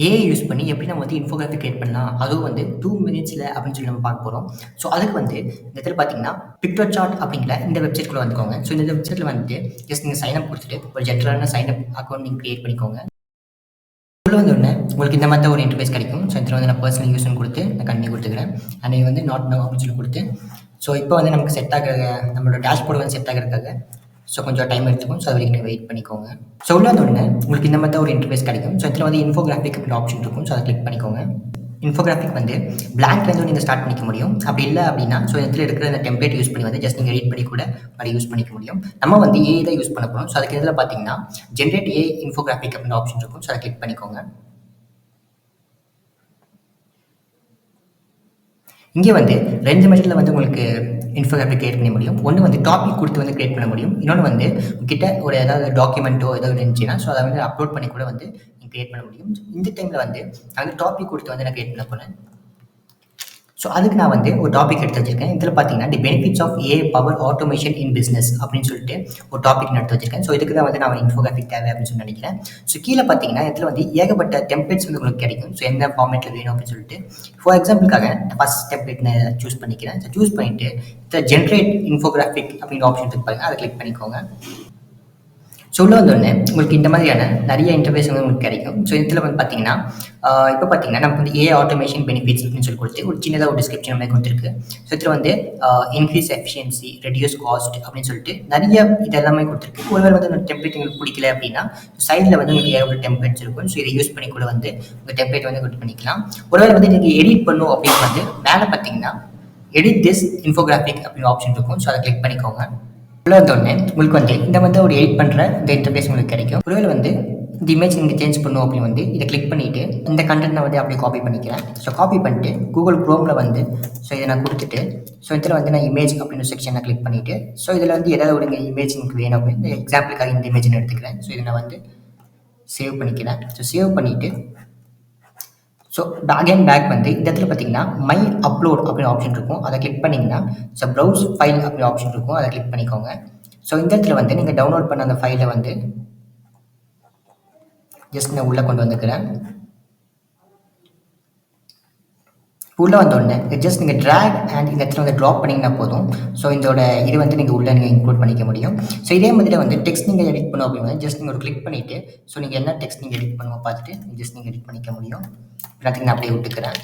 AI use பண்ணி எப்படி நம்ம வந்து இன்ஃபோகிராஃபிக் கிரியேட் பண்ணலாம்? அதுவும் வந்து 2 மினிட்ஸ்ல அப்படின்னு சொல்லி நம்ம பார்க்க போறோம். ஸோ, அதுக்கு வந்து இந்த இடத்துல பார்த்தீங்கன்னா, பிக்டோசார்ட் அப்படிங்கிற இந்த வெப்சைட்குள்ள வந்துக்கோங்க. ஸோ, இந்த வெப்சைட்ல வந்துட்டு ஜஸ்ட் நீங்க சைன் அப் குடுத்துட்டு, ஒரு ஜென்ரலான சைன் அப் அக்கவுண்ட் நீங்க கிரியேட் பண்ணிக்கோங்க. உள்ள வந்தோனே உங்களுக்கு இந்த மாதிரி தான் ஒரு இன்டர்ஃபேஸ் கிடைக்கும். ஸோ, இதில வந்து நான் பெர்சனல் யூஸ்ன்னு குடுத்து, நான் கன்டின்யூ குடுத்துக்கிறேன். அண்ட் இது வந்து நாட் நவ் அப்படின்னு சொல்லி குடுத்து, ஸோ, இப்போ வந்து நமக்கு செட் ஆக நம்மளோட டேஷ்போர்ட் வந்து செட் ஆகுறதுக்காக ஸோ, கொஞ்சம் டைம் எடுத்துக்கும். ஸோ, அது வரைக்கும் நீங்க வெயிட் பண்ணிக்கோங்க. ஸோ, உள்ள வந்தோனே உங்களுக்கு இந்த மாதிரி தான் ஒரு இன்டர்ஃபேஸ் கிடைக்கும். ஸோ, இதில வந்து இன்ஃபோகிராஃபிக் அப்படின்ற ஆப்ஷன் இருக்கும். ஸோ, அத கிளிக் பண்ணிக்கோங்க. இன்ஃபோகிராஃபிக் வந்து பிளாங்க்லேருந்து நீங்க ஸ்டார்ட் பண்ணிக்க முடியும். அப்படி இல்ல அப்படின்னா, ஸோ இதில இருக்கிற இந்த டெம்ப்ளேட் யூஸ் பண்ணி வந்து ஜஸ்ட் நீங்க எடிட் பண்ணி கூட அதை யூஸ் பண்ணிக்க முடியும். நம்ம வந்து ஏஐ தான் யூஸ் பண்ண போறோம். ஸோ, அதுக்கு இதில பார்த்தீங்கன்னா, ஜெனரேட் ஏஐ இன்ஃபோகிராஃபிக் அப்படின்ற ஆப்ஷன் இருக்கும். ஸோ, அத கிளிக் பண்ணிக்கோங்க. இங்க வந்து 2 மெத்தட்ல வந்து உங்களுக்கு இன்ஃபோகிராஃபிக் கிரியேட் பண்ண முடியும். ஒண்ணு வந்து டாபிக் குடுத்து வந்து கிரியேட் பண்ண முடியும். இன்னொன்னு வந்து உங்ககிட்ட ஒரு ஏதாவது டாக்குமெண்ட்டோ ஏதோ இருந்துச்சுன்னா, ஸோ அத வந்து அப்லோட் பண்ணி கூட வந்து நீங்க கிரியேட் பண்ண முடியும். இந்த டைம்ல வந்து நான் வந்து டாபிக் குடுத்து வந்து நான் கிரியேட் பண்ண போறேன். ஸோ, அதுக்கு நான் வந்து ஒரு டாபிக் எடுத்து வச்சிருக்கேன். இதில பார்த்தீங்கன்னா, the benefits of AI power automation in business அப்படின்னு சொல்லிட்டு ஒரு டாபிக் நான் எடுத்து வச்சிருக்கேன். ஸோ, இதுக்கு தான் வந்து நான் இன்ஃபோகிராஃபிக் தேவை அப்படின்னு சொல்லி நினைக்கிறேன். ஸோ, கீழ பார்த்தீங்கன்னா, இதில வந்து ஏகப்பட்ட டெம்ப்ளேட்ஸ் வந்து உங்களுக்கு கிடைக்கும். ஸோ, எந்த ஃபார்மேட்ல வேணும் அப்படின்னு சொல்லிட்டு. ஃபார் எக்ஸாம்பிளுக்காக ஃபர்ஸ்ட் டெம்ப்ளேட் நான் சூஸ் பண்ணிக்கிறேன். ஸோ, சூஸ் பண்ணிட்டு இதில ஜெனரேட் இன்ஃபோகிராஃபிக் அப்படிங்கிற ஆப்ஷன் இருக்கு பாருங்க. அத கிளிக் பண்ணிக்கோங்க. ஸோ, உள்ள வந்தோனே உங்களுக்கு இந்த மாதிரியான நெறைய இன்டர்ஃபேஸ் வந்து உங்களுக்கு கிடைக்கும். ஸோ, இதில வந்து பார்த்தீங்கன்னா, இப்ப பார்த்தீங்கன்னா, நமக்கு வந்து ஏஐ ஆட்டோமேஷன் பெனிஃபிட்ஸ் அப்படின்னு சொல்லி குடுத்து, ஒரு சின்னதா ஒரு டிஸ்கிரிப்ஷன் மாரி குடுத்துருக்கு. ஸோ, இதில வந்து இன்கிரீஸ் எஃபிஷியன்சி, ரெடியூஸ் காஸ்ட் அப்படின்னு சொல்லிட்டு நெறைய இது எல்லாமே குடுத்துருக்கு. ஒருவேளை வந்து அந்த டெம்ப்ளேட் உங்களுக்கு பிடிக்கல அப்படின்னா, சைட்ல வந்து உங்களுக்கு ஏகப்பட்ட டெம்ப்ளேட்ஸ் இருக்கும். ஸோ, இத யூஸ் பண்ணி கூட வந்து உங்க டெம்ப்ளேட் வந்து குட் பண்ணிக்கலாம். ஒருவேளை வந்து நீங்க எடிட் பண்ணணும் அப்படின்னு வந்து மேல பார்த்தீங்கன்னா, எடிட் திஸ் இன்ஃபோகிராஃபிக் அப்படின்னு ஆப்ஷன் இருக்கும். ஸோ, அத கிளிக் பண்ணிக்கோங்க. உள்ள வந்தோனே உங்களுக்கு வந்து இந்த வந்து ஒரு எடிட் பண்ற இந்த இன்டர்ஃபேஸ் உங்களுக்கு கிடைக்கும். ஒருவேளை வந்து இந்த இமேஜ் நீங்க சேஞ்ச் பண்ணணும் அப்படின்னு வந்து இத கிளிக் பண்ணிட்டு இந்த கன்டென்ட் நான் வந்து அப்படியே காப்பி பண்ணிக்கிறேன். ஸோ, காப்பி பண்ணிட்டு Google Chromeல வந்து ஸோ, இத நான் குடுத்துட்டு ஸோ, இதில வந்து நான் இமேஜ் அப்படின்னு செக்ஷன கிளிக் பண்ணிட்டு ஸோ, இதில வந்து ஏதாவது ஒரு இமேஜ் எனக்கு வேணும் அப்படின்னு எக்ஸாம்பிளுக்காக இந்த இமேஜ் நான் எடுத்துக்கிறேன். ஸோ, இத நான் வந்து சேவ் பண்ணிக்கிறேன். ஸோ, சேவ் பண்ணிட்டு ஸோ, பேக் வந்து இந்த இடத்துல பார்த்தீங்கன்னா, மை அப்லோட் அப்படின்னு ஆப்ஷன் இருக்கும். அத கிளிக் பண்ணீங்கன்னா, ஸோ ப்ரௌஸ் ஃபைல் அப்படின்னு ஆப்ஷன் இருக்கும். அத கிளிக் பண்ணிக்கோங்க. ஸோ, இந்த இடத்துல வந்து நீங்க டவுன்லோட் பண்ண அந்த ஃபைல வந்து ஜஸ்ட் நான் உள்ள கொண்டு வந்துக்கிறேன். உள்ள வந்தோனே ஜஸ்ட் நீங்க டிராக் அண்ட் இந்த இடத்துல வந்து டிராப் பண்ணீங்கன்னா போதும். ஸோ, இதோட இது வந்து நீங்க உள்ள நீங்க இன்க்ளூட் பண்ணிக்க முடியும். ஸோ, இதே மாதிரி வந்து டெக்ஸ்ட் நீங்க எடிட் பண்ணணும் அப்படின்னா, ஜஸ்ட் நீங்க ஒரு கிளிக் பண்ணிட்டு ஸோ, நீங்க என்ன டெக்ஸ்ட் நீங்க எடிட் பண்ணணுமோ பார்த்துட்டு ஜஸ்ட் நீங்க எடிட் பண்ணிக்க முடியும். எல்லாத்தையும் நான் அப்படியே விட்டுக்கிறேன்.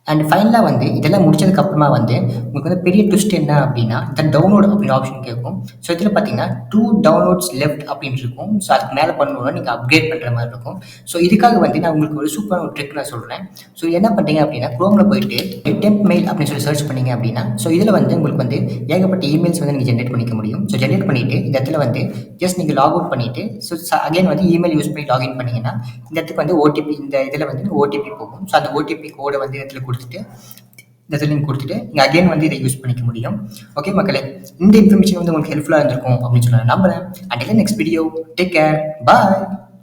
அண்ட் ஃபைனலா வந்து இதெல்லாம் முடிச்சதுக்கு அப்புறமா வந்து உங்களுக்கு வந்து பெரிய ட்விஸ்ட் என்ன அப்படின்னா, இந்த டவுன்லோட் அப்படின்னு ஆப்ஷன் கேட்கும். ஸோ, இதில பார்த்தீங்கன்னா 2 டவுன்லோட்ஸ் லெஃப்ட் அப்படின்னு இருக்கும். ஸோ, அதுக்கு மேல பண்ணணும்னா நீங்க அப்கிரேட் பண்ற மாரி இருக்கும். ஸோ, இதுக்காக வந்து நான் உங்களுக்கு ஒரு சூப்பரான ஒரு ட்ரிக் நான் சொல்றேன். ஸோ, என்ன பண்றீங்க அப்படின்னா, Chromeல போயிட்டு டெம்ப் மெயில் அப்படின்னு சொல்லி சர்ச் பண்ணீங்க அப்படின்னா, ஸோ, இதில வந்து உங்களுக்கு வந்து ஏகப்பட்ட இமெயில்ஸ் வந்து நீங்க ஜெனரேட் பண்ணிக்க முடியும். ஸோ, ஜெனரேட் பண்ணிட்டு இந்த இடத்துல வந்து ஜஸ்ட் நீங்க லாக் அவுட் பண்ணிட்டு ஸோ, அகைன் வந்து இமெயில் யூஸ் பண்ணி லாகின் பண்ணீங்கன்னா, இந்த இடத்துக்கு வந்து ஓடிபி இந்த இதில வந்து ஓடிபி போகும். ஸோ, அந்த ஓடிபி கோட வந்து இடத்துல குடுத்துட்டு இந்த இதில நீங்க குடுத்துட்டு நீங்க அகைன் வந்து இத யூஸ் பண்ணிக்க முடியும். ஓகே மக்களே! இந்த இன்ஃபர்மேஷன் வந்து உங்களுக்கு ஹெல்ப்ஃபுல்லா இருந்திருக்கும் அப்படின்னு சொல்லி நான் நம்புறேன். Until next video. Take care. பாய்.